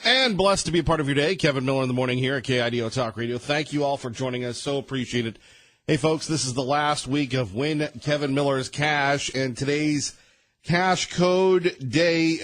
And blessed to be a part of your day. Kevin Miller in the morning here at KIDO Talk Radio. Thank you all for joining us. So appreciate it. Hey, folks, this is the last week of Win Kevin Miller's Cash, and today's cash code day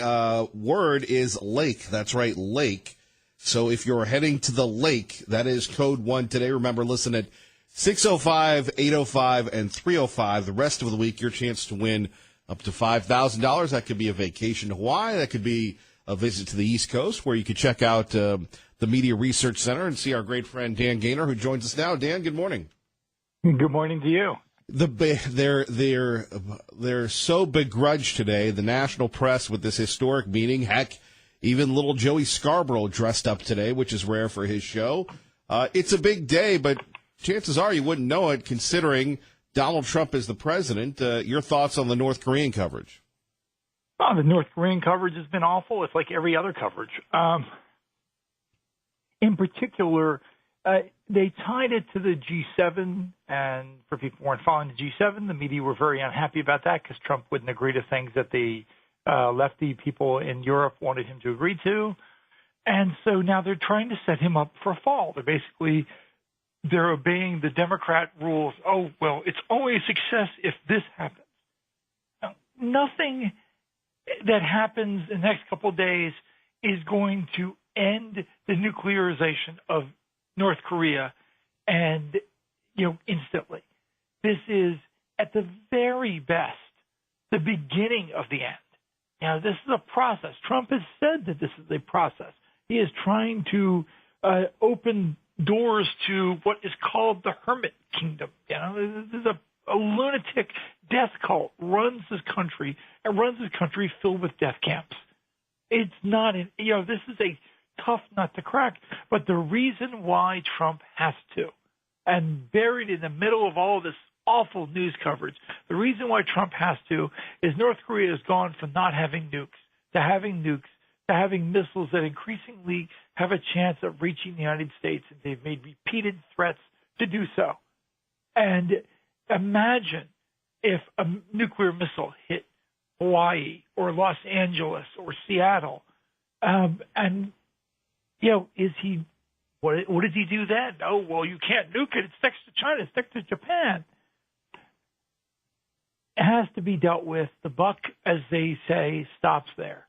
word is lake. That's right, lake. So if you're heading to the lake, that is code 1 today. Remember, listen at 6:05, 8:05, and 3:05. The rest of the week, your chance to win up to $5,000. That could be a vacation to Hawaii. That could be a visit to the East Coast, where you could check out the Media Research Center and see our great friend Dan Gaynor, who joins us now. Dan, good morning. Good morning to you. They're so begrudged today, the national press, with this historic meeting. Heck, even little Joey Scarborough dressed up today, which is rare for his show. It's a big day, but chances are you wouldn't know it, considering Donald Trump is the president. Your thoughts on the North Korean coverage? Oh, the North Korean coverage has been awful. It's like every other coverage. In particular, they tied it to the G7, and for people who weren't following the G7, the media were very unhappy about that because Trump wouldn't agree to things that the lefty people in Europe wanted him to agree to. And so now they're trying to set him up for a fall. They're obeying the Democrat rules. Oh, well, it's only a success if this happens. Now, nothing that happens in the next couple of days is going to end the nuclearization of North Korea and, instantly. This is, at the very best, the beginning of the end. Now, this is a process. Trump has said that this is a process. He is trying to open doors to what is called the Hermit Kingdom. This is a lunatic death cult runs this country filled with death camps. It's not, this is a tough nut to crack. But the reason why Trump has to, and buried in the middle of all of this awful news coverage, the reason why Trump has to is North Korea has gone from not having nukes to having missiles that increasingly have a chance of reaching the United States, and they've made repeated threats to do so. And imagine if a nuclear missile hit Hawaii or Los Angeles or Seattle, what does he do then? Oh, well, you can't nuke it. It's next to China. It's next to Japan. It has to be dealt with. The buck, as they say, stops there.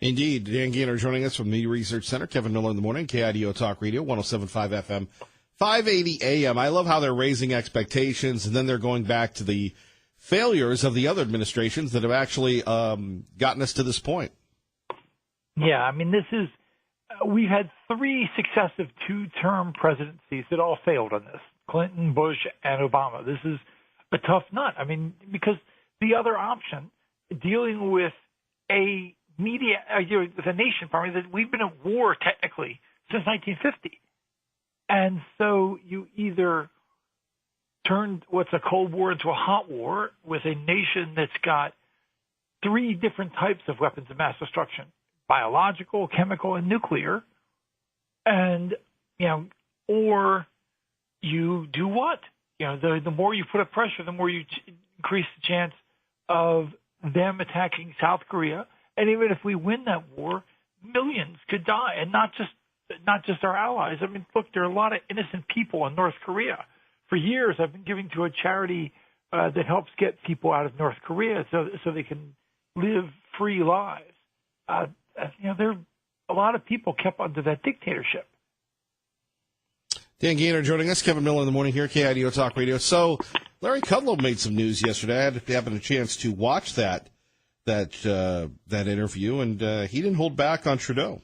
Indeed. Dan Gaynor joining us from the Media Research Center. Kevin Miller in the morning, KIDO Talk Radio, 107.5 FM, 580 AM. I love how they're raising expectations, and then they're going back to the failures of the other administrations that have actually gotten us to this point. Yeah, I mean, we've had 3 successive 2-term presidencies that all failed on this: Clinton, Bush, and Obama. This is a tough nut. I mean, because the other option, dealing with a with a nation, probably, that we've been at war technically since 1950. And so you either turned what's a Cold War into a hot war with a nation that's got 3 different types of weapons of mass destruction: biological, chemical, and nuclear. And, or you do what? The more you put up pressure, the more you increase the chance of them attacking South Korea. And even if we win that war, millions could die, and not just our allies. I mean, look, there are a lot of innocent people in North Korea. For years, I've been giving to a charity that helps get people out of North Korea so they can live free lives. There are a lot of people kept under that dictatorship. Dan Gaynor joining us. Kevin Miller in the morning here, KIDO Talk Radio. So Larry Kudlow made some news yesterday. I had a chance to watch that interview, and he didn't hold back on Trudeau.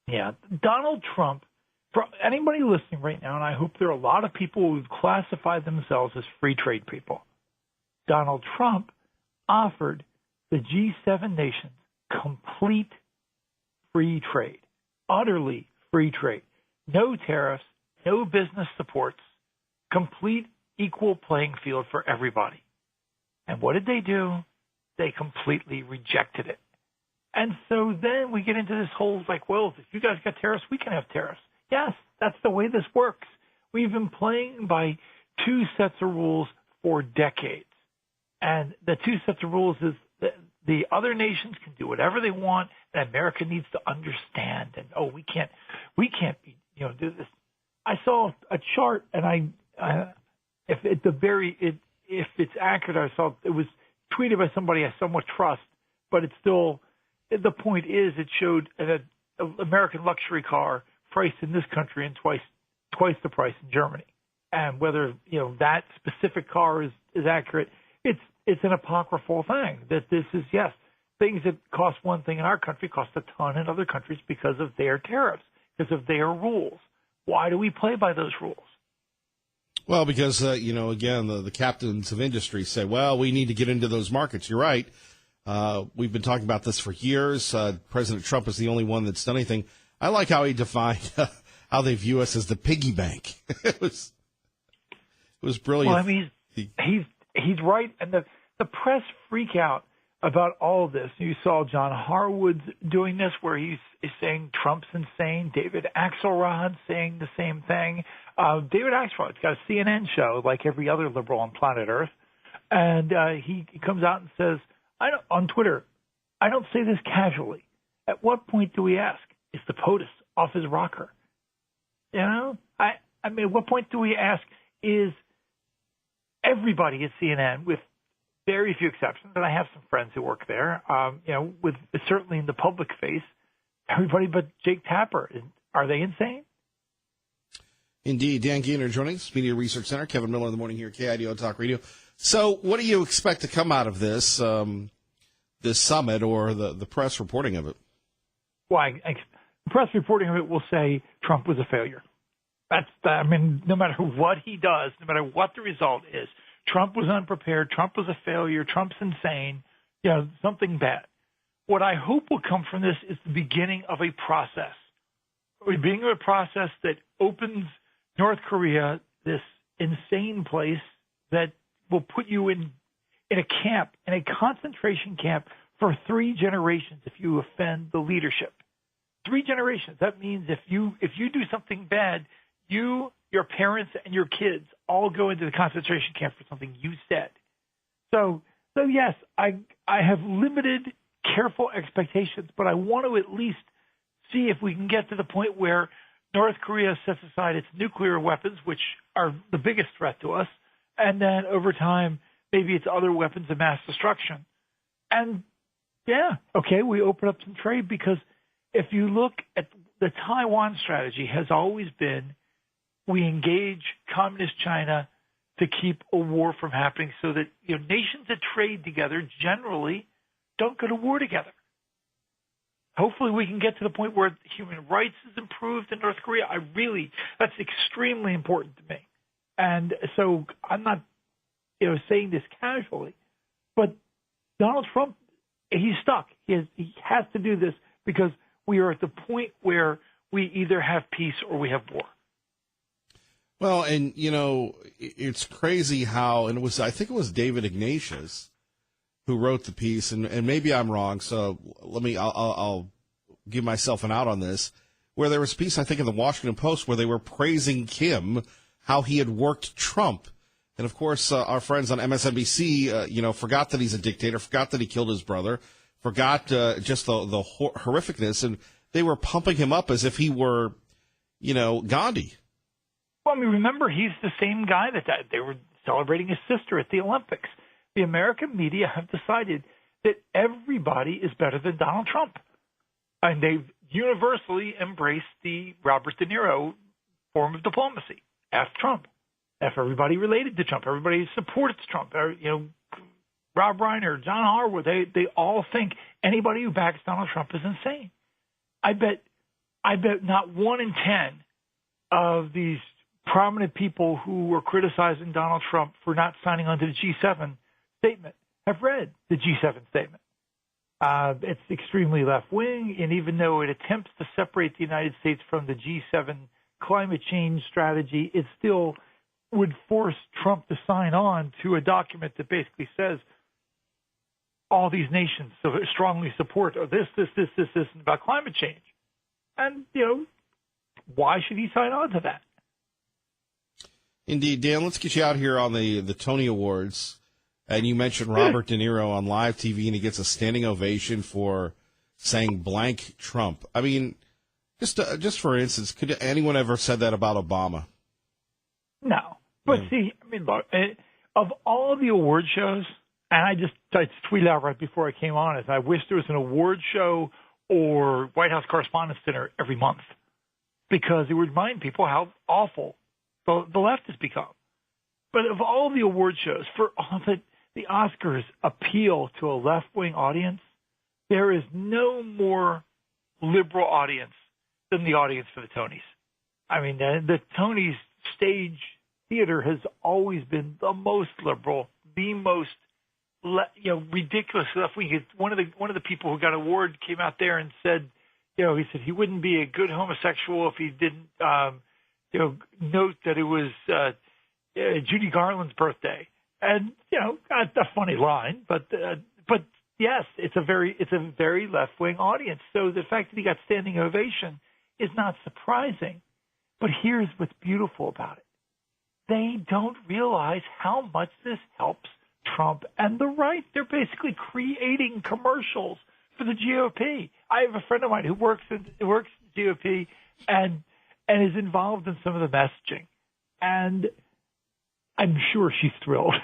Yeah, Donald Trump, for anybody listening right now, and I hope there are a lot of people who classify themselves as free trade people, Donald Trump offered the G7 nations complete free trade, utterly free trade. No tariffs, no business supports, complete equal playing field for everybody. And what did they do? They completely rejected it. And so then we get into this whole, well, if you guys got tariffs, we can have tariffs. Yes, that's the way this works. We've been playing by 2 sets of rules for decades. And the 2 sets of rules is that the other nations can do whatever they want, and America needs to understand, and we can't be, do this. I saw a chart, and if it's accurate, I saw it was tweeted by somebody I somewhat trust, but it's still, the point is it showed an American luxury car priced in this country and twice the price in Germany. And whether, that specific car is accurate, it's an apocryphal thing that this is, yes, things that cost one thing in our country cost a ton in other countries because of their tariffs, because of their rules. Why do we play by those rules? Well, because, again, the captains of industry say, well, we need to get into those markets. You're right. We've been talking about this for years. President Trump is the only one that's done anything. I like how he defined how they view us as the piggy bank. It was brilliant. Well, I mean, he's right. And the press freak out about all of this. You saw John Harwood doing this where he's saying Trump's insane. David Axelrod saying the same thing. David Axelrod's got a CNN show like every other liberal on planet Earth. And he comes out and says, on Twitter, I don't say this casually. At what point do we ask, is the POTUS off his rocker? I mean, at what point do we ask, is everybody at CNN, with very few exceptions, and I have some friends who work there, with certainly in the public face, everybody but Jake Tapper, are they insane? Indeed. Dan Gaynor joining us, Media Research Center. Kevin Miller in the morning here at KIDO Talk Radio. So what do you expect to come out of this this summit or the press reporting of it? Well, the press reporting of it will say Trump was a failure. No matter what he does, no matter what the result is, Trump was unprepared, Trump was a failure, Trump's insane, something bad. What I hope will come from this is the beginning of a process. The beginning of a process that opens North Korea, this insane place that will put you in a camp, in a concentration camp for 3 generations if you offend the leadership. 3 generations. That means if you do something bad, you, your parents, and your kids all go into the concentration camp for something you said. So yes, I have limited, careful expectations, but I want to at least see if we can get to the point where North Korea sets aside its nuclear weapons, which are the biggest threat to us, and then over time, maybe it's other weapons of mass destruction. And we open up some trade, because if you look at the Taiwan strategy has always been, we engage communist China to keep a war from happening so that nations that trade together generally don't go to war together. Hopefully we can get to the point where human rights is improved in North Korea. That's extremely important to me. And so I'm not, saying this casually, but Donald Trump, he's stuck. He has to do this because we are at the point where we either have peace or we have war. Well, and, it's crazy how, and I think it was David Ignatius who wrote the piece, and maybe I'm wrong, so I'll give myself an out on this, where there was a piece, I think, in the Washington Post where they were praising Kim, how he had worked Trump. And, of course, our friends on MSNBC, forgot that he's a dictator, forgot that he killed his brother, forgot just the horrificness, and they were pumping him up as if he were, Gandhi. Well, remember, he's the same guy that died. They were celebrating his sister at the Olympics. The American media have decided that everybody is better than Donald Trump. And they've universally embraced the Robert De Niro form of diplomacy. F Trump. F everybody related to Trump. Everybody supports Trump. Rob Reiner, John Harwood, they all think anybody who backs Donald Trump is insane. I bet not 1 in 10 of these prominent people who were criticizing Donald Trump for not signing on to the G7 statement have read the G7 statement. It's extremely left-wing, and even though it attempts to separate the United States from the G7 climate change strategy, it still would force Trump to sign on to a document that basically says all these nations so strongly support this about climate change. And, why should he sign on to that? Indeed. Dan, let's get you out here on the Tony Awards. And you mentioned Robert De Niro on live TV, and he gets a standing ovation for saying blank Trump. I mean, just for instance, could anyone ever said that about Obama? No. But see, I mean, look, of all the award shows, and I tweeted out right before I came on, is I wish there was an award show or White House Correspondents' Dinner every month, because it would remind people how awful the left has become. But of all the award shows, for all the Oscars appeal to a left-wing audience, there is no more liberal audience than the audience for the Tonys. I mean, the Tonys stage theater has always been the most liberal, the most ridiculous stuff. One of the people who got an award came out there and said, he said he wouldn't be a good homosexual if he didn't, note that it was Judy Garland's birthday. And that's a funny line, but yes, it's a very left wing audience. So the fact that he got standing ovation is not surprising. But here's what's beautiful about it: they don't realize how much this helps Trump and the right. They're basically creating commercials for the GOP. I have a friend of mine who works in GOP and is involved in some of the messaging, and I'm sure she's thrilled.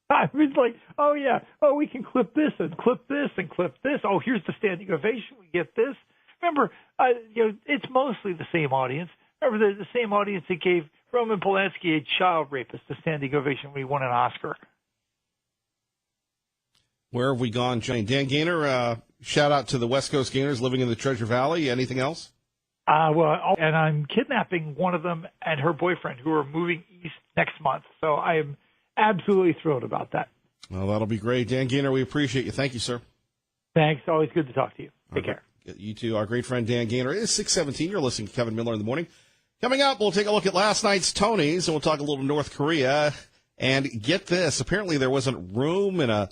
I was like, oh yeah, we can clip this and clip this and clip this. Oh, here's the standing ovation. We get this. Remember, it's mostly the same audience. Remember the same audience that gave Roman Polanski, a child rapist, a standing ovation when he won an Oscar. Where have we gone, Jane? Dan Gaynor, shout out to the West Coast Gaynors living in the Treasure Valley. Anything else? And I'm kidnapping one of them and her boyfriend, who are moving east next month. So I am absolutely thrilled about that. Well, that'll be great. Dan Gaynor, we appreciate you. Thank you, sir. Thanks. Always good to talk to you. Take care. You too. Our great friend Dan Gaynor. It is 6:17. You're listening to Kevin Miller in the Morning. Coming up, we'll take a look at last night's Tonys, and we'll talk a little North Korea. And get this, apparently there wasn't room in a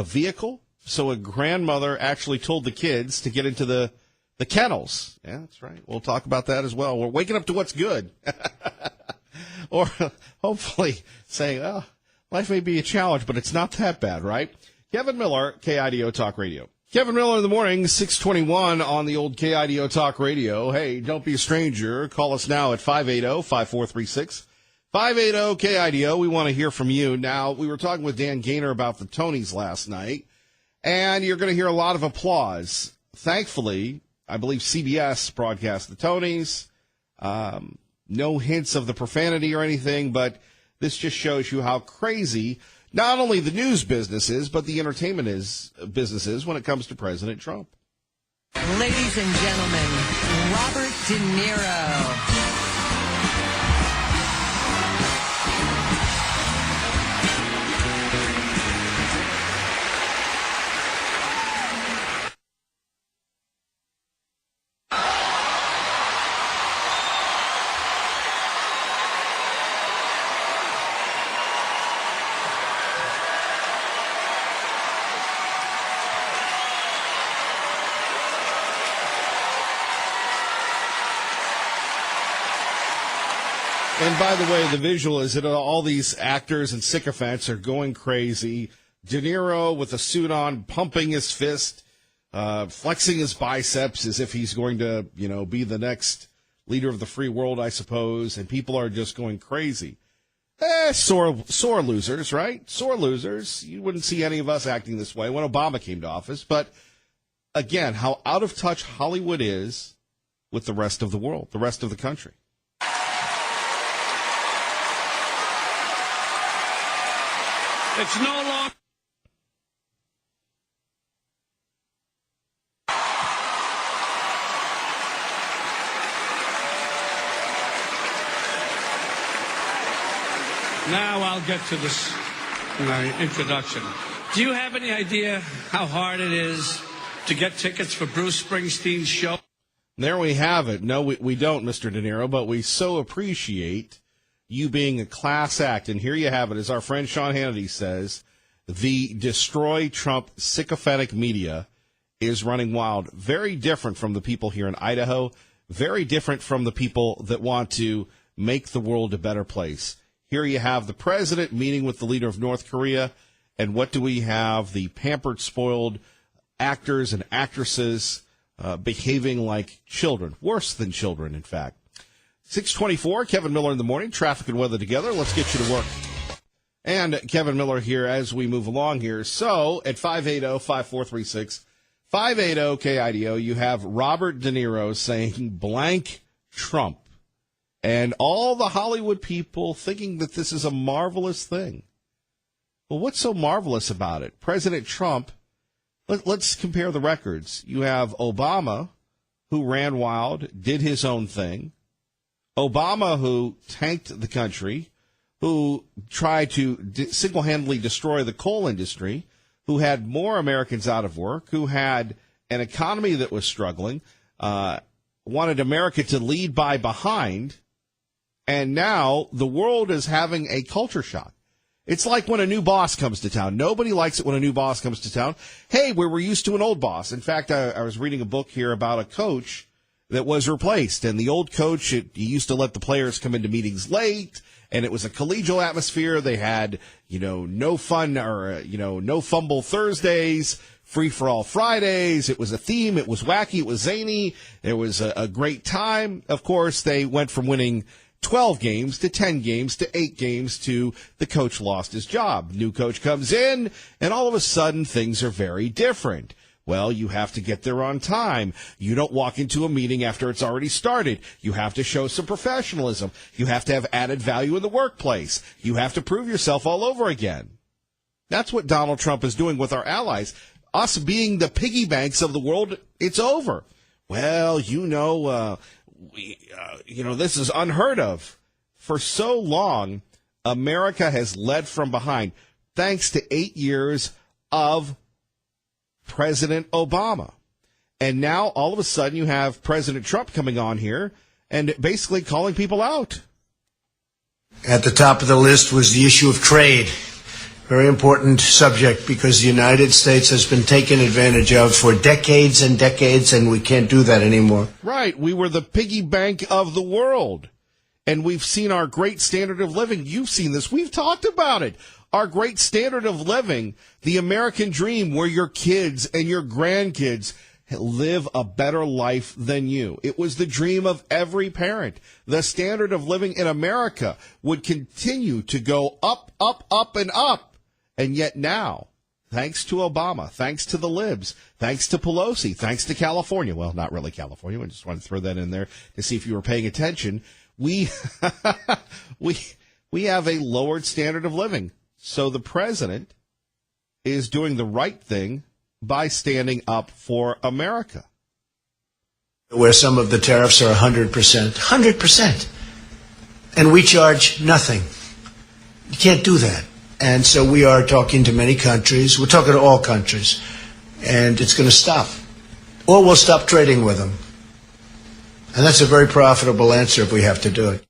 vehicle, so a grandmother actually told the kids to get into the kennels. Yeah, that's right. We'll talk about that as well. We're waking up to what's good. Or hopefully saying, oh, life may be a challenge, but it's not that bad, right? Kevin Miller, KIDO Talk Radio. Kevin Miller in the Morning, 621 on the old KIDO Talk Radio. Hey, don't be a stranger. Call us now at 580-5436. 580-KIDO. We want to hear from you. Now, we were talking with Dan Gaynor about the Tonys last night, and you're going to hear a lot of applause. Thankfully, I believe CBS broadcast the Tonys. No hints of the profanity or anything, but this just shows you how crazy not only the news business is, but the entertainment business is when it comes to President Trump. Ladies and gentlemen, Robert De Niro. And by the way, the visual is that all these actors and sycophants are going crazy. De Niro with a suit on, pumping his fist, flexing his biceps as if he's going to, be the next leader of the free world, I suppose. And people are just going crazy. Sore losers, right? Sore losers. You wouldn't see any of us acting this way when Obama came to office. But again, how out of touch Hollywood is with the rest of the world, the rest of the country. It's no longer. Now I'll get to this introduction. Do you have any idea how hard it is to get tickets for Bruce Springsteen's show? There we have it. No, we don't, Mr. De Niro, but we so appreciate you being a class act. And here you have it. As our friend Sean Hannity says, the destroy Trump sycophantic media is running wild. Very different from the people here in Idaho. Very different from the people that want to make the world a better place. Here you have the president meeting with the leader of North Korea. And what do we have? The pampered, spoiled actors and actresses behaving like children, worse than children, in fact. 624, Kevin Miller in the morning, traffic and weather together. Let's get you to work. And Kevin Miller here as we move along here. So at 580-5436, 580-KIDO, you have Robert De Niro saying blank Trump. And all the Hollywood people thinking that this is a marvelous thing. Well, what's so marvelous about it? President Trump, let's compare the records. You have Obama, who ran wild, did his own thing. Obama, who tanked the country, who tried to single-handedly destroy the coal industry, who had more Americans out of work, who had an economy that was struggling, wanted America to lead by behind, and now the world is having a culture shock. It's like when a new boss comes to town. Nobody likes it when a new boss comes to town. Hey, we were used to an old boss. In fact, I was reading a book here about a coach that was replaced, and the old coach, he used to let the players come into meetings late, and it was a collegial atmosphere. They had, no fun or, no fumble Thursdays, free-for-all Fridays. It was a theme. It was wacky. It was zany. There was a great time. Of course, they went from winning 12 games to 10 games to 8 games to the coach lost his job. New coach comes in, and all of a sudden, things are very different. Well, you have to get there on time. You don't walk into a meeting after it's already started. You have to show some professionalism. You have to have added value in the workplace. You have to prove yourself all over again. That's what Donald Trump is doing with our allies. Us being the piggy banks of the world, it's over. Well, this is unheard of. For so long, America has led from behind, thanks to 8 years of President Obama. And now, all of a sudden, you have President Trump coming on here and basically calling people out. At the top of the list was the issue of trade. Very important subject because the United States has been taken advantage of for decades and decades, and we can't do that anymore. Right. We were the piggy bank of the world. And we've seen our great standard of living. You've seen this. We've talked about it. Our great standard of living, the American dream where your kids and your grandkids live a better life than you. It was the dream of every parent. The standard of living in America would continue to go up, up, up, and up. And yet now, thanks to Obama, thanks to the libs, thanks to Pelosi, thanks to California, well, not really California, I just want to throw that in there to see if you were paying attention, we have a lowered standard of living. So the president is doing the right thing by standing up for America. Where some of the tariffs are 100%. 100%. And we charge nothing. You can't do that. And so we are talking to many countries. We're talking to all countries. And it's going to stop. Or we'll stop trading with them. And that's a very profitable answer if we have to do it.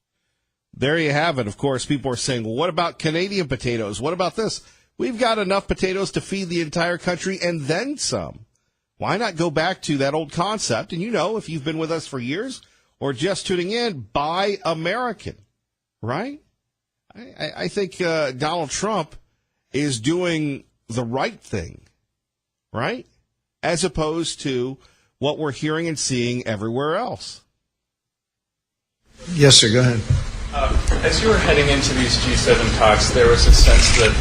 There you have it. Of course, people are saying, well, what about Canadian potatoes? What about this? We've got enough potatoes to feed the entire country and then some. Why not go back to that old concept? And if you've been with us for years or just tuning in, buy American, right? I think Donald Trump is doing the right thing, right? As opposed to what we're hearing and seeing everywhere else. Yes, sir. Go ahead. As you were heading into these G7 talks, there was a sense that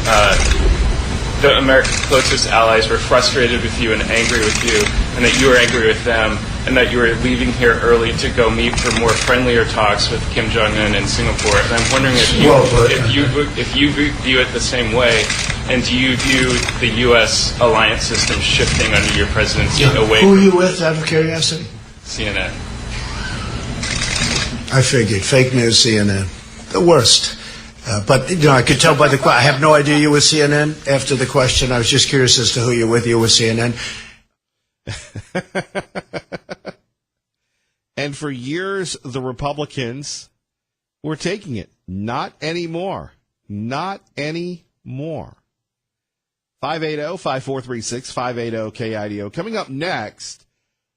the America's closest allies were frustrated with you and angry with you, and that you were angry with them, and that you were leaving here early to go meet for more friendlier talks with Kim Jong-un in Singapore. And I'm wondering if you view it the same way, and do you view the U.S. alliance system shifting under your presidency away from... Who are you with, out of curiosity? CNN. I figured. Fake news, CNN. The worst. But I could tell by the question. I have no idea you were with CNN after the question. I was just curious as to who you're with. You were CNN. And for years, the Republicans were taking it. Not anymore. Not anymore. 580-5436, 580-KIDO. Coming up next,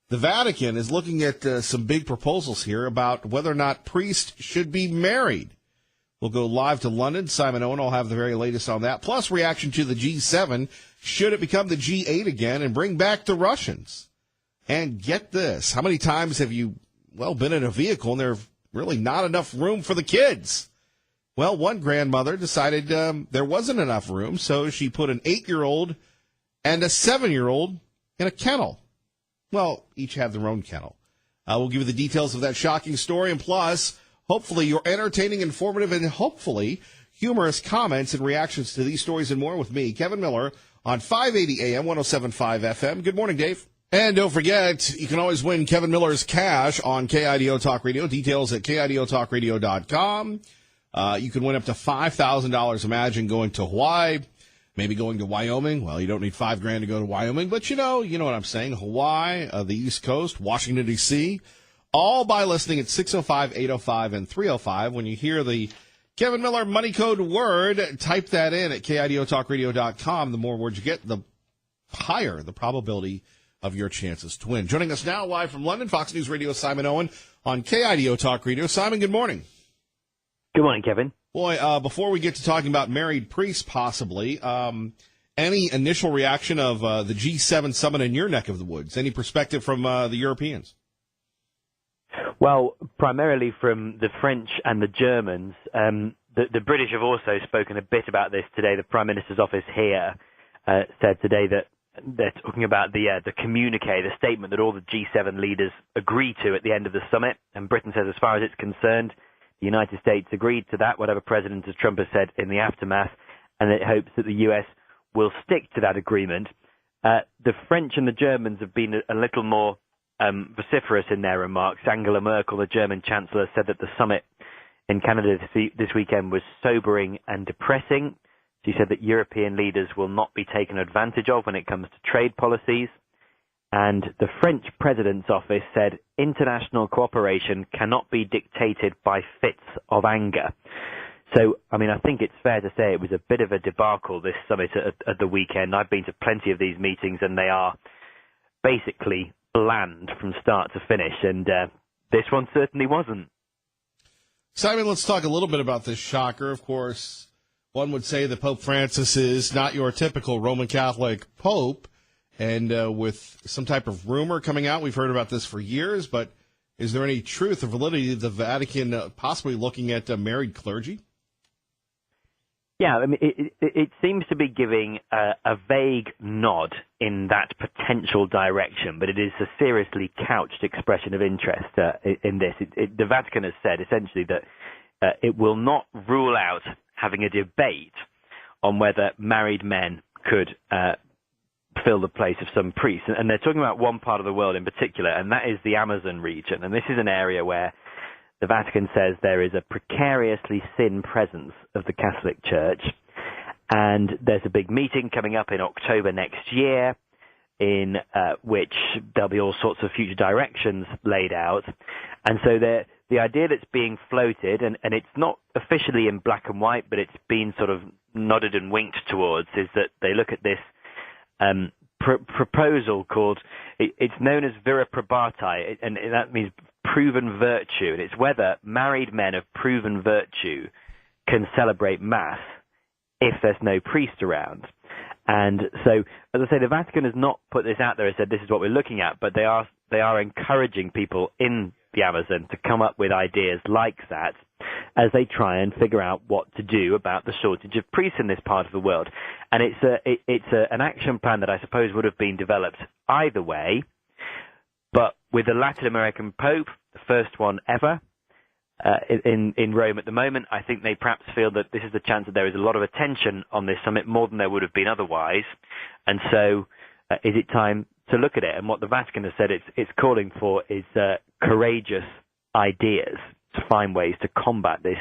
the Vatican is looking at some big proposals here about whether or not priests should be married. We'll go live to London. Simon Owen will have the very latest on that, plus reaction to the G7 Should it become the G8 again and bring back the Russians? And get this, how many times have you, been in a vehicle and there's really not enough room for the kids? Well, one grandmother decided there wasn't enough room, so she put an 8-year-old and a 7-year-old in a kennel. Well, each have their own kennel. We'll give you the details of that shocking story, and plus, hopefully, your entertaining, informative, and hopefully humorous comments and reactions to these stories and more with me, Kevin Miller, on 580 AM, 107.5 FM. Good morning, Dave. And don't forget, you can always win Kevin Miller's cash on KIDO Talk Radio. Details at KIDOTalkRadio.com. You can win up to $5,000. Imagine going to Hawaii, maybe going to Wyoming. Well, you don't need $5,000 to go to Wyoming, but you know what I'm saying. Hawaii, the East Coast, Washington, D.C., all by listening at 605, 805, and 305. When you hear the Kevin Miller money code word, type that in at KIDOTalkRadio.com. The more words you get, the higher the probability of your chances to win. Joining us now live from London, Fox News Radio, Simon Owen on KIDO Talk Radio. Simon, good morning. Good morning, Kevin. Boy, before we get to talking about married priests possibly, any initial reaction of the G7 summit in your neck of the woods? Any perspective from the Europeans? Well, primarily from the French and the Germans. The British have also spoken a bit about this today. The Prime Minister's office here said today that they're talking about the communique, the statement that all the G7 leaders agree to at the end of the summit. And Britain says, as far as it's concerned, the United States agreed to that, whatever President Trump has said in the aftermath, and it hopes that the U.S. will stick to that agreement. The French and the Germans have been a little more vociferous in their remarks. Angela Merkel, the German Chancellor, said that the summit in Canada this weekend was sobering and depressing. She said that European leaders will not be taken advantage of when it comes to trade policies. And the French president's office said international cooperation cannot be dictated by fits of anger. So, I mean, I think it's fair to say it was a bit of a debacle, this summit at the weekend. I've been to plenty of these meetings, and they are basically bland from start to finish, and this one certainly wasn't. Simon, let's talk a little bit about this shocker. Of course, one would say that Pope Francis is not your typical Roman Catholic pope, and with some type of rumor coming out, we've heard about this for years, but is there any truth or validity of the Vatican possibly looking at married clergy? Yeah, I mean, it seems to be giving a vague nod in that potential direction, but it is a seriously couched expression of interest in this. The Vatican has said essentially that it will not rule out having a debate on whether married men could fill the place of some priests. And they're talking about one part of the world in particular, and that is the Amazon region. And this is an area where the Vatican says there is a precariously thin presence of the Catholic Church, and there's a big meeting coming up in October next year in which there'll be all sorts of future directions laid out. And so the idea that's being floated, and it's not officially in black and white, but it's been sort of nodded and winked towards, is that they look at this proposal called, it's known as vira probati, and that means proven virtue, and it's whether married men of proven virtue can celebrate Mass if there's no priest around. And so, as I say, the Vatican has not put this out there and said this is what we're looking at, but they are encouraging people in the Amazon to come up with ideas like that as they try and figure out what to do about the shortage of priests in this part of the world. And it's an action plan that I suppose would have been developed either way, but with the Latin American Pope, the first one ever, in Rome at the moment, I think they perhaps feel that this is the chance that there is a lot of attention on this summit, more than there would have been otherwise. And so is it time to look at it? And what the Vatican has said it's calling for is courageous ideas to find ways to combat this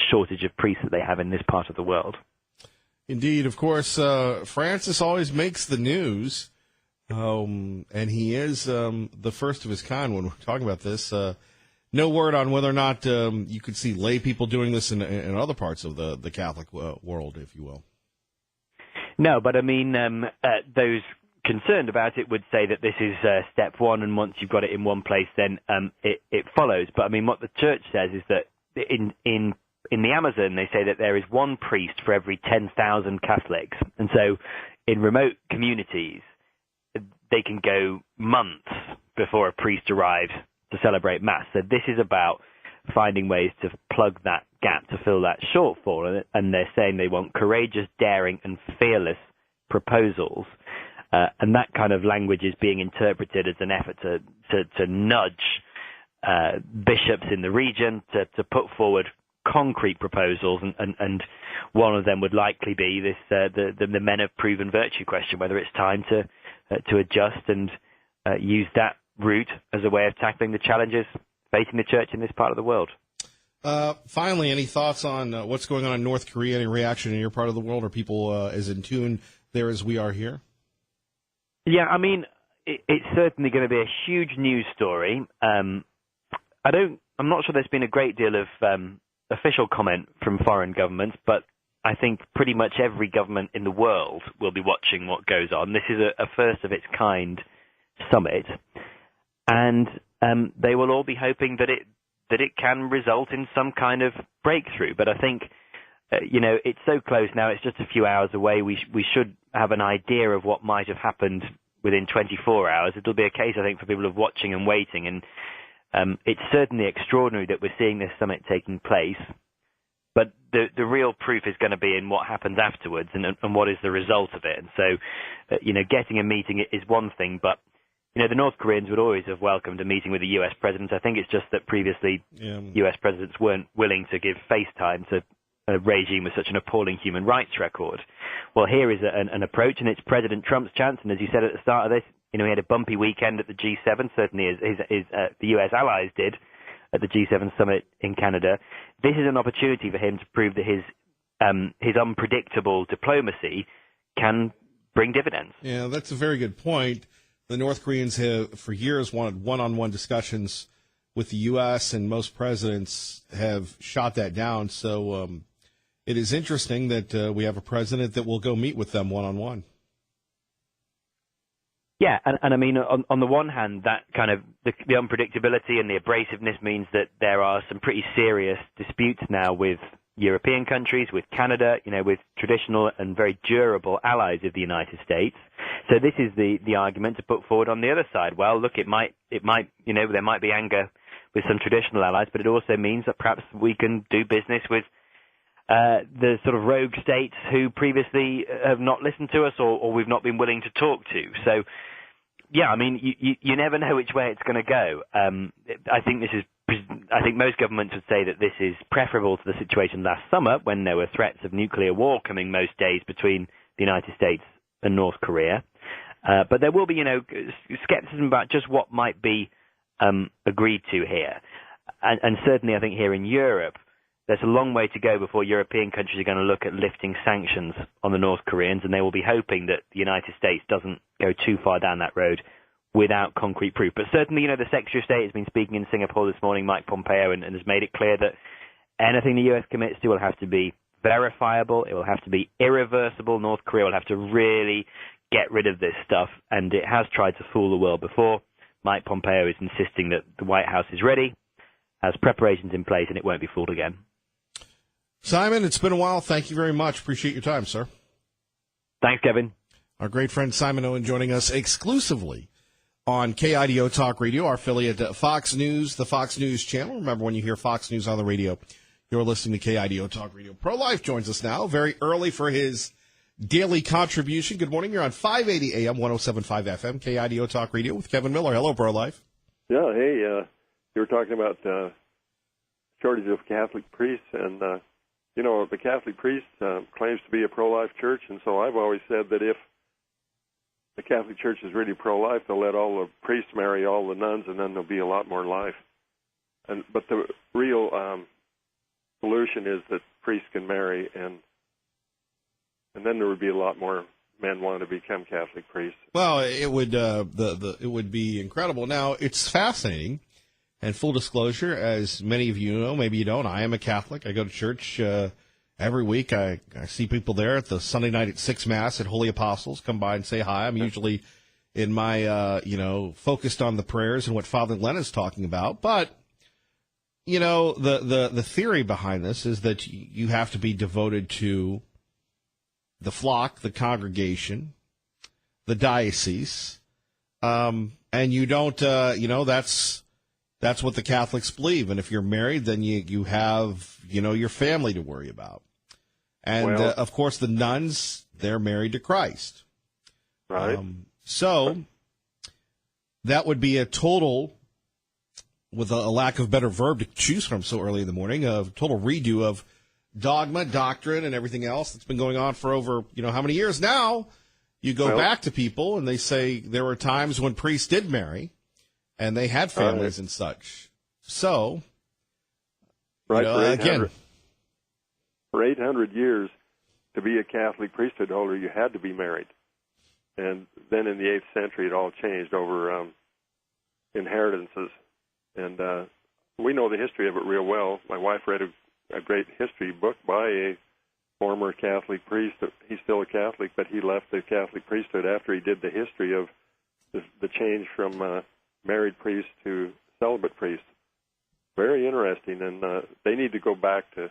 shortage of priests that they have in this part of the world. Indeed. Of course, Francis always makes the news, and he is the first of his kind when we're talking about this. No word on whether or not you could see lay people doing this in other parts of the Catholic world, if you will. No, but I mean, those concerned about it would say that this is step one, and once you've got it in one place, then it follows. But I mean, what the Church says is that in the Amazon, they say that there is one priest for every 10,000 Catholics, and so in remote communities, they can go months before a priest arrives to celebrate Mass. So this is about finding ways to plug that gap, to fill that shortfall. And they're saying they want courageous, daring, and fearless proposals. And that kind of language is being interpreted as an effort to nudge bishops in the region to put forward concrete proposals, and one of them would likely be this the men of proven virtue question, whether it's time to adjust and use that route as a way of tackling the challenges facing the church in this part of the world. Finally, any thoughts on what's going on in North Korea? Any reaction in your part of the world? Are people as in tune there as we are here? Yeah, I mean, it's certainly going to be a huge news story. I'm not sure there's been a great deal of official comment from foreign governments, but I think pretty much every government in the world will be watching what goes on. This is a first of its kind summit, and they will all be hoping that it can result in some kind of breakthrough. But I think it's so close now. It's just a few hours away. We should have an idea of what might have happened within 24 hours. It'll be a case, I think, for people of watching and waiting. And it's certainly extraordinary that we're seeing this summit taking place. But the real proof is going to be in what happens afterwards and what is the result of it. And so, getting a meeting is one thing, but the North Koreans would always have welcomed a meeting with the U.S. president. I think it's just that previously U.S. presidents weren't willing to give face time to a regime with such an appalling human rights record. Well, here is an approach, and it's President Trump's chance. And as you said at the start of this, he had a bumpy weekend at the G7, certainly as the U.S. allies did at the G7 summit in Canada. This is an opportunity for him to prove that his unpredictable diplomacy can bring dividends. Yeah, that's a very good point. The North Koreans have, for years, wanted one-on-one discussions with the U.S., and most presidents have shot that down. So it is interesting that we have a president that will go meet with them one-on-one. Yeah, and I mean, on the one hand, that kind of the unpredictability and the abrasiveness means that there are some pretty serious disputes now with European countries, with Canada, with traditional and very durable allies of the United States. So this is the argument to put forward on the other side. Well, look, it might, there might be anger with some traditional allies, but it also means that perhaps we can do business with the sort of rogue states who previously have not listened to us or we've not been willing to talk to. So, yeah, I mean, you never know which way it's going to go. I think most governments would say that this is preferable to the situation last summer when there were threats of nuclear war coming most days between the United States and North Korea. But there will be, skepticism about just what might be agreed to here. And certainly I think here in Europe, there's a long way to go before European countries are going to look at lifting sanctions on the North Koreans, and they will be hoping that the United States doesn't go too far down that road without concrete proof. But certainly, the Secretary of State has been speaking in Singapore this morning, Mike Pompeo, and has made it clear that anything the U.S. commits to will have to be verifiable, it will have to be irreversible. North Korea will have to really get rid of this stuff, and it has tried to fool the world before. Mike Pompeo is insisting that the White House is ready, has preparations in place, and it won't be fooled again. Simon, it's been a while. Thank you very much. Appreciate your time, sir. Thanks, Kevin. Our great friend Simon Owen joining us exclusively on KIDO Talk Radio, our affiliate Fox News, the Fox News channel. Remember, when you hear Fox News on the radio, you're listening to KIDO Talk Radio. Pro-Life joins us now, very early for his daily contribution. Good morning. You're on 580 AM, 107.5 FM, KIDO Talk Radio with Kevin Miller. Hello, Pro-Life. Yeah, hey, you were talking about shortage of Catholic priests, and the Catholic priest claims to be a pro-life church, and so I've always said that if the Catholic Church is really pro-life, they'll let all the priests marry all the nuns, and then there'll be a lot more life. But the real solution is that priests can marry, and then there would be a lot more men want to become Catholic priests. Well, it would it would be incredible. Now, it's fascinating. And full disclosure, as many of you know, maybe you don't, I am a Catholic. I go to church every week. I see people there at the Sunday night at 6 Mass at Holy Apostles. Come by and say hi. I'm usually in my, focused on the prayers and what Father Len is talking about. But, the theory behind this is that you have to be devoted to the flock, the congregation, the diocese, and you don't, that's what the Catholics believe. And if you're married, then you have, your family to worry about. And, of course, the nuns, they're married to Christ. Right. So that would be a total, with a lack of better verb to choose from so early in the morning, a total redo of dogma, doctrine, and everything else that's been going on for over, how many years now. You go back to people, and they say there were times when priests did marry, and they had families and such. So, again, for 800 years, to be a Catholic priesthood holder, you had to be married. And then in the 8th century, it all changed over inheritances. And we know the history of it real well. My wife read a great history book by a former Catholic priest. He's still a Catholic, but he left the Catholic priesthood after he did the history of the change from married priest to celibate priest. Very interesting, and they need to go back to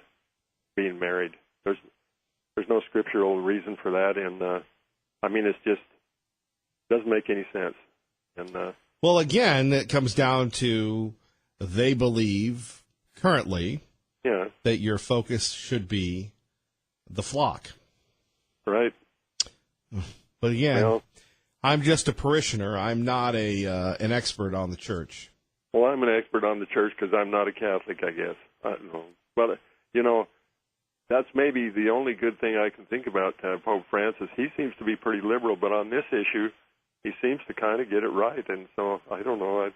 being married. There's no scriptural reason for that, and it's just doesn't make any sense. And well, again, it comes down to they believe currently that your focus should be the flock. Right. But again, I'm just a parishioner. I'm not an expert on the church. Well, I'm an expert on the church because I'm not a Catholic, I guess. I don't know. But, that's maybe the only good thing I can think about Pope Francis. He seems to be pretty liberal, but on this issue, he seems to kind of get it right. And so, I don't know.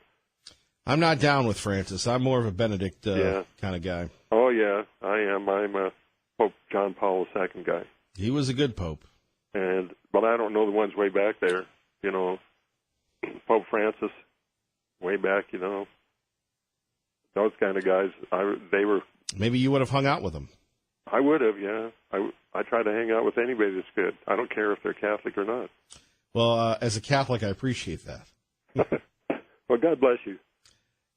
I'm not down with Francis. I'm more of a Benedict kind of guy. Oh, yeah, I am. I'm a Pope John Paul II guy. He was a good pope. But I don't know the ones way back there. Pope Francis, way back, those kind of guys, they were... Maybe you would have hung out with them. I would have, yeah. I try to hang out with anybody that's good. I don't care if they're Catholic or not. Well, as a Catholic, I appreciate that. Well, God bless you.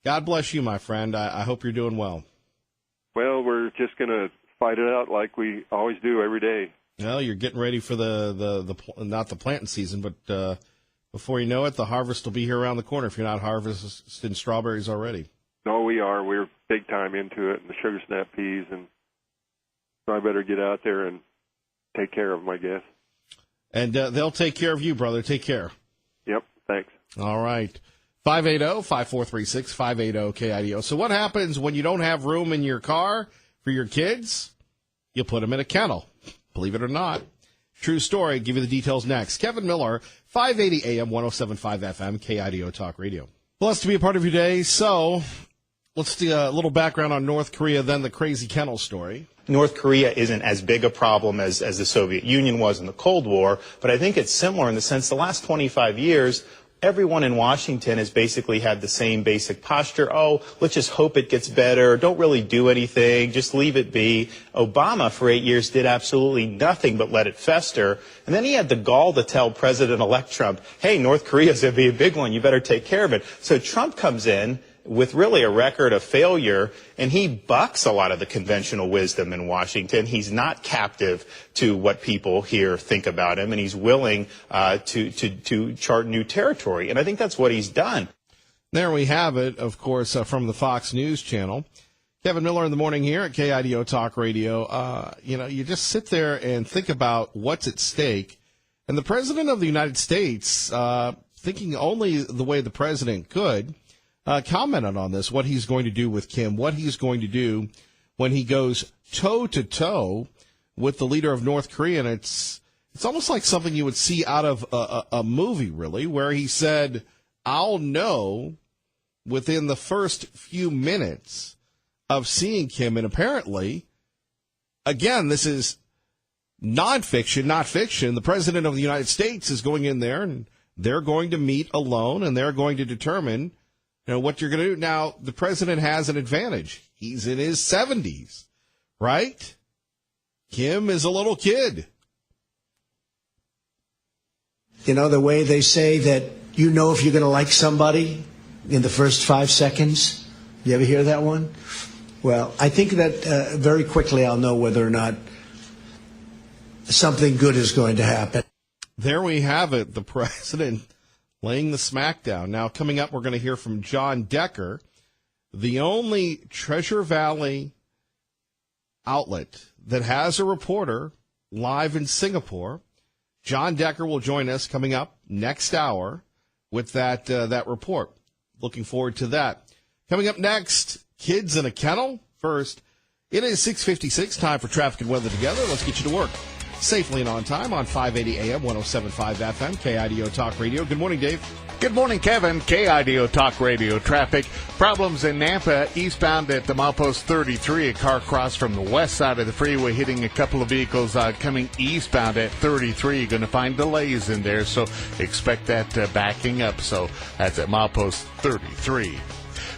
God bless you, my friend. I hope you're doing well. Well, we're just going to fight it out like we always do every day. Well, you're getting ready for the not the planting season, but before you know it, the harvest will be here around the corner if you're not harvesting strawberries already. No, we are. We're big time into it, and the sugar snap peas, and so I better get out there and take care of them, I guess. And they'll take care of you, brother. Take care. Yep, thanks. All right. 580-5436, 580-KIDO. So what happens when you don't have room in your car for your kids? You put them in a kennel. Believe it or not. True story. Give you the details next. Kevin Miller, 580 AM, 107.5 FM, KIDO Talk Radio. Blessed to be a part of your day. So let's do a little background on North Korea, then the crazy kennel story. North Korea isn't as big a problem as the Soviet Union was in the Cold War, but I think it's similar in the sense the last 25 years, everyone in Washington has basically had the same basic posture. Oh, let's just hope it gets better. Don't really do anything. Just leave it be. Obama for 8 years did absolutely nothing but let it fester. And then he had the gall to tell President-elect Trump, hey, North Korea's going to be a big one. You better take care of it. So Trump comes in with really a record of failure, and he bucks a lot of the conventional wisdom in Washington. He's not captive to what people here think about him, and he's willing to chart new territory. And I think that's what he's done. There we have it, of course, from the Fox News channel. Kevin Miller in the morning here at KIDO Talk Radio. You just sit there and think about what's at stake. And the President of the United States, thinking only the way the President could, commented on this, what he's going to do with Kim, what he's going to do when he goes toe-to-toe with the leader of North Korea. And it's almost like something you would see out of a movie, really, where he said, I'll know within the first few minutes of seeing Kim. And apparently, again, this is nonfiction, not fiction. The President of the United States is going in there, and they're going to meet alone, and they're going to determine what you're going to do. Now, the president has an advantage. He's in his 70s, right? Kim is a little kid. The way they say that if you're going to like somebody in the first 5 seconds. You ever hear that one? Well, I think that very quickly I'll know whether or not something good is going to happen. There we have it, the president laying the smackdown. Now, coming up, we're going to hear from John Decker, the only Treasure Valley outlet that has a reporter live in Singapore. John Decker will join us coming up next hour with that report. Looking forward to that. Coming up next, kids in a kennel. First, it is 6:56, time for traffic and weather together. Let's get you to work safely and on time on 580 AM, 107.5 FM, KIDO Talk Radio. Good morning, Dave. Good morning, Kevin. KIDO Talk Radio traffic. Problems in Nampa, eastbound at the milepost 33. A car crossed from the west side of the freeway, hitting a couple of vehicles coming eastbound at 33. You're going to find delays in there, so expect that backing up. So that's at milepost 33.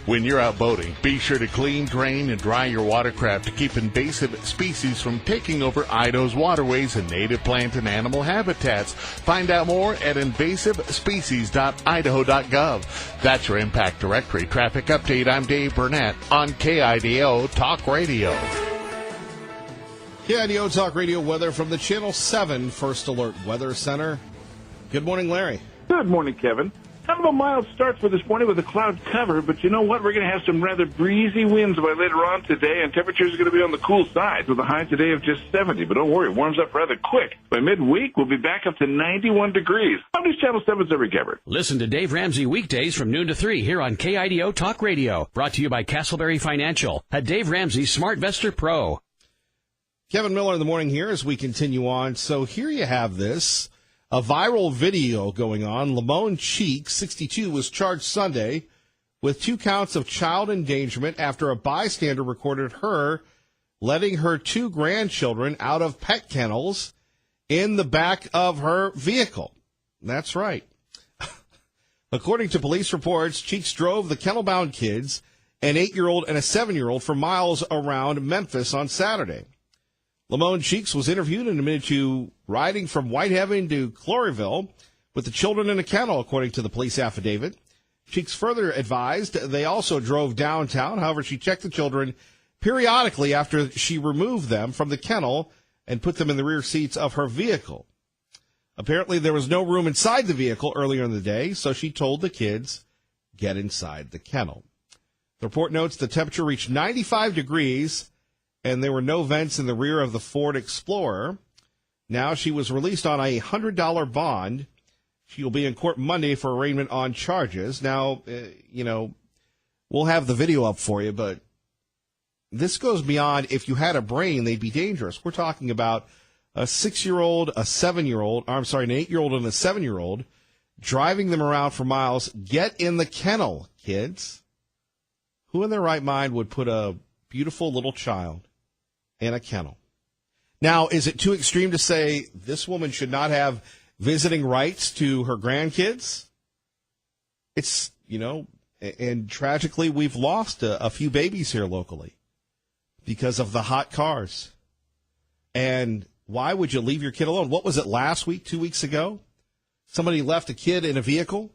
When you're out boating, be sure to clean, drain, and dry your watercraft to keep invasive species from taking over Idaho's waterways and native plant and animal habitats. Find out more at invasivespecies.idaho.gov. That's your Impact Directory Traffic Update. I'm Dave Burnett on KIDO Talk Radio. KIDO Talk Radio weather from the Channel 7 First Alert Weather Center. Good morning, Larry. Good morning, Kevin. Kind of a mild start for this morning with a cloud cover, but you know what? We're going to have some rather breezy winds by later on today, and temperatures are going to be on the cool side with a high today of just 70. But don't worry, it warms up rather quick. By midweek, we'll be back up to 91 degrees. I'm News Channel 7's Every Gabbard. Listen to Dave Ramsey weekdays from noon to 3 here on KIDO Talk Radio. Brought to you by Castleberry Financial at Dave Ramsey SmartVestor Pro. Kevin Miller in the morning here as we continue on. So here you have this. A viral video going on. Lamone Cheeks, 62, was charged Sunday with 2 counts of child endangerment after a bystander recorded her letting her 2 grandchildren out of pet kennels in the back of her vehicle. That's right. According to police reports, Cheeks drove the kennel-bound kids, an 8-year-old and a 7-year-old, for miles around Memphis on Saturday. Lamone Cheeks was interviewed and admitted to riding from Whitehaven to Cloryville with the children in a kennel, according to the police affidavit. Cheeks further advised they also drove downtown. However, she checked the children periodically after she removed them from the kennel and put them in the rear seats of her vehicle. Apparently, there was no room inside the vehicle earlier in the day, so she told the kids, get inside the kennel. The report notes the temperature reached 95 degrees and there were no vents in the rear of the Ford Explorer. Now she was released on a $100 bond. She will be in court Monday for arraignment on charges. Now, we'll have the video up for you, but this goes beyond if you had a brain, they'd be dangerous. We're talking about a 6-year-old, a 7-year-old, an 8-year-old and a 7-year-old, driving them around for miles. Get in the kennel, kids. Who in their right mind would put a beautiful little child in a kennel? Now, is it too extreme to say this woman should not have visiting rights to her grandkids? It's, and tragically, we've lost a few babies here locally because of the hot cars. And why would you leave your kid alone? What was it last week, 2 weeks ago? Somebody left a kid in a vehicle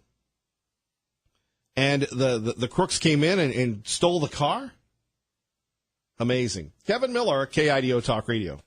and the crooks came in and stole the car? Amazing. Kevin Miller, KIDO Talk Radio.